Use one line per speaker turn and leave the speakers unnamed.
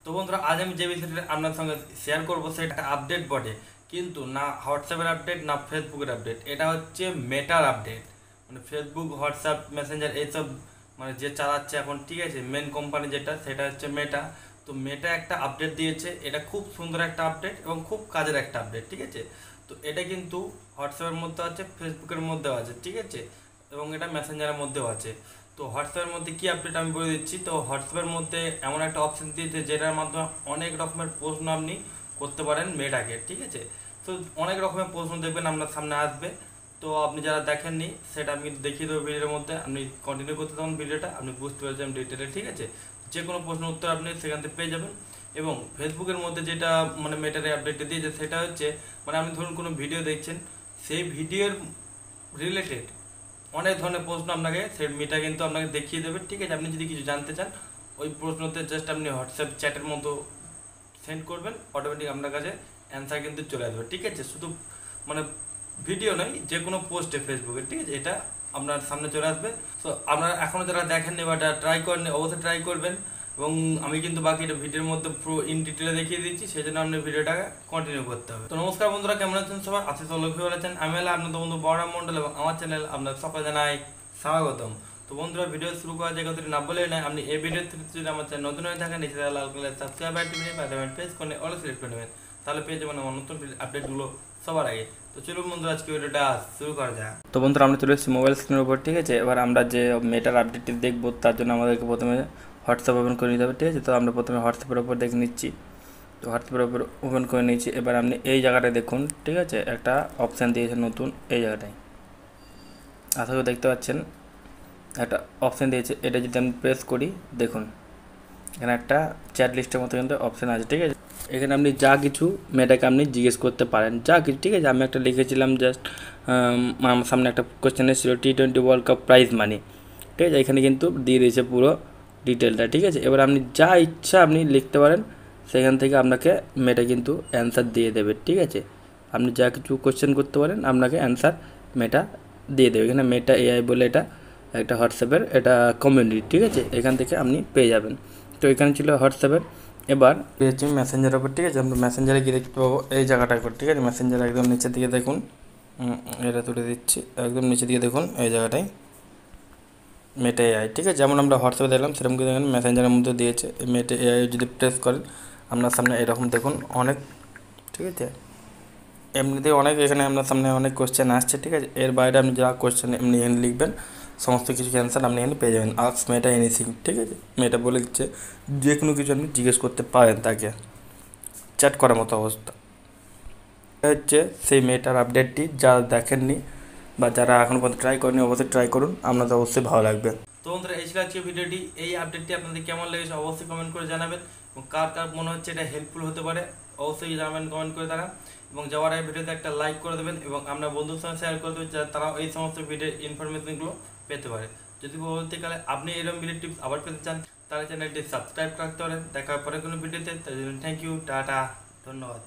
তো বন্ধুরা, আজ আমি যে বিষয়টা আপনার সঙ্গে শেয়ার করবো সেটা আপডেট বটে, কিন্তু না হোয়াটসঅ্যাপের আপডেট না ফেসবুকের আপডেট। এটা হচ্ছে মেটার আপডেট। মানে ফেসবুক, হোয়াটসঅ্যাপ, মেসেঞ্জার এইসব মানে যে চালাচ্ছে এখন, ঠিক আছে, মেন কোম্পানি যেটা সেটা হচ্ছে মেটা। তো মেটা একটা আপডেট দিয়েছে, এটা খুব সুন্দর একটা আপডেট এবং খুব কাজের একটা আপডেট, ঠিক আছে। তো এটা কিন্তু হোয়াটসঅ্যাপের মধ্যে আছে, ফেসবুকের মধ্যেও আছে, ঠিক আছে, এবং এটা মেসেঞ্জারের মধ্যেও আছে। তো হোয়াটসঅ্যাপের মধ্যে কি আপডেট আমি বলে দিচ্ছি। তো হোয়াটসঅ্যাপের মধ্যে এমন একটা অপশন দিয়েছে যেটার মাধ্যমে অনেক রকমের প্রশ্ন আপনি করতে পারেন মেটাকে, ঠিক আছে। তো অনেক রকমের প্রশ্ন দেখবেন আপনার সামনে আসবে। তো আপনি যারা দেখেননি সেটা আমি দেখিয়ে দেবো ভিডিওর মধ্যে, আপনি কন্টিনিউ করতে থাকুন ভিডিওটা, আপনি বুঝতে পেরেছেন ডিটেলে, ঠিক আছে। যে কোনো প্রশ্ন উত্তর আপনি সেখান থেকে পেয়ে যাবেন। এবং ফেসবুকের মধ্যে যেটা মানে মেটারে আপডেটটা দিয়েছে সেটা হচ্ছে, মানে আপনি ধরুন কোনো ভিডিও দেখছেন, সেই ভিডিওর রিলেটেড অনেক ধরনের প্রশ্ন আপনাকে সেই মেটা কিন্তু আপনাকে দেখিয়ে দেবে, ঠিক আছে। আপনি যদি কিছু জানতে চান, ওই প্রশ্নতে জাস্ট আপনি হোয়াটসঅ্যাপ চ্যাটের মতো সেন্ড করবেন, অটোমেটিক আপনার কাছে অ্যান্সার কিন্তু চলে আসবে, ঠিক আছে। শুধু মানে ভিডিও নয়, যে কোনো পোস্টে ফেসবুকে, ঠিক আছে, এটা আপনার সামনে চলে আসবে। তো আপনারা এখনও যারা দেখেননি বা ট্রাই করেননি, অবশ্যই ট্রাই করবেন। এবং আমি কিন্তু বাকিটা ভিডিওর মধ্যে পুরো ইন ডিটেলে দেখিয়ে দিচ্ছি, সেই জন্য আপনি ভিডিওটা কন্টিনিউ করতে হবে। তো নমস্কার বন্ধুরা, কেমন আছেন সবাই? আশিস লক্ষ্মী ভালো আছেন। আমি হলাম আপনাদের বন্ধু বড়রাম মন্ডল এবং আমার চ্যানেল আপনার সকলে জানাই স্বাগতম। তো বন্ধুরা, ভিডিও শুরু করার যে কথাটি না বলে নয়, আপনি এই ভিডিও থেকে যদি আমার চ্যানেল নতুন হয়ে থাকেন, নিচে লাল কালার সাবস্ক্রাইব বাটন প্রেস করে অল সিলেক্ট করে নেবেন, তাহলে পেয়ে যাবেন আমার নতুন আপডেটগুলো সবার আগে। তো চলুন বন্ধুরা, আজকে ভিডিওটা শুরু করা যাক। তো বন্ধুরা, আমরা চলে এসেছি মোবাইল স্ক্রিনের উপর, ঠিক আছে। এবার আমরা যে মেটার আপডেটটি দেখবো তার জন্য আমাদেরকে প্রথমে হোয়াটসঅ্যাপ ওপেন করে নিতে হবে, ঠিক আছে। তো আমরা প্রথমে হোয়াটসঅ্যাপের ওপর দেখে নিচ্ছি। তো হোয়াটসঅ্যাপের ওপর ওপেন করে নিচ্ছি। এবার আপনি এই জায়গাটায় দেখুন, ঠিক আছে, একটা অপশান দিয়েছে নতুন, এই জায়গাটায় আশা করি দেখতে পাচ্ছেন একটা অপশান দিয়েছে। এটা যদি আমি প্রেস করি, দেখুন এখানে একটা চ্যাট লিস্টের মতো কিন্তু অপশান আছে, ঠিক আছে। এখানে আপনি যা কিছু মেয়েটাকে আপনি জিজ্ঞেস করতে পারেন, যা কিছু, ঠিক আছে। আমি একটা লিখেছিলাম জাস্ট, আমার সামনে একটা কোয়েশ্চেন এসেছিলো T20 world cup prize money, ঠিক আছে। এখানে কিন্তু দিয়ে দিয়েছে পুরো ডিটেলটা, ঠিক আছে। এবার আপনি যা ইচ্ছা আপনি লিখতে পারেন, সেখান থেকে আপনাকে মেয়েটা কিন্তু অ্যান্সার দিয়ে দেবে, ঠিক আছে। আপনি যা কিছু কোয়েশ্চেন করতে পারেন, আপনাকে অ্যান্সার মেয়েটা দিয়ে দেবে। এখানে মেটা AI বলে এটা একটা হোয়াটসঅ্যাপের এটা কমিউনিটি, ঠিক আছে। এখান থেকে আপনি পেয়ে যাবেন। তো এখানে ছিল হোয়াটসঅ্যাপের। এবার পেয়েছি মেসেঞ্জারের ওপর, ঠিক আছে। আমরা মেসেঞ্জারে গিয়ে দেখতে পাবো এই জায়গাটার উপর, ঠিক আছে। মেসেঞ্জার একদম নিচের দিকে দেখুন, এটা তুলে দিচ্ছি, একদম নিচের দিকে দেখুন এই জায়গাটায় মেটা AI, ঠিক আছে। যেমন আমরা হোয়াটসঅ্যাপে দেখলাম সেরকম কিন্তু এখানে মেসেঞ্জারের মধ্যে দিয়েছে। এই মেটা AI যদি প্রেস করেন, আপনার সামনে এরকম দেখুন অনেক, ঠিক আছে। এমনিতেই অনেক এখানে আপনার সামনে অনেক কোয়েশ্চেন আসছে, ঠিক আছে। এর বাইরে আপনি যা কোয়েশ্চেন এমনি এখানে লিখবেন, সমস্ত কিছু অ্যান্সার আপনি এখানে পেয়ে যাবেন। আস্ক মেটা এনিথিং, ঠিক আছে। মেটা বলে দিচ্ছে যে কোনো কিছু আপনি জিজ্ঞেস করতে পারেন তাকে, চ্যাট করার মতো অবস্থা। এটা হচ্ছে সেই মেটার আপডেটটি, যারা দেখেননি বা যারা এখনও পর্যন্ত ট্রাই করেনি, অবশ্যই ট্রাই করুন, আপনাদের অবশ্যই ভালো লাগবে। তো বন্ধুরা, এই ছিল আজকে ভিডিওটি। এই আপডেটটি আপনাদের কেমন লেগেছে অবশ্যই কমেন্ট করে জানাবেন, এবং কার কার মনে হচ্ছে এটা হেল্পফুল হতে পারে অবশ্যই জানাবেন কমেন্ট করে তারা। এবং যাওয়ার আগে ভিডিওতে একটা লাইক করে দেবেন এবং আপনার বন্ধুর সঙ্গে শেয়ার করে দেবেন, যাতে তারাও এই সমস্ত ভিডিও ইনফরমেশনগুলো পেতে পারে। যদি পরবর্তীকালে আপনি এরকম ভিডিও টিপস আবার পেতে চান, তাহলে চ্যানেলটি সাবস্ক্রাইব করতে পারেন। দেখা পরে কোনো ভিডিওতে, তাই জন্য থ্যাংক ইউ, টাটা, ধন্যবাদ।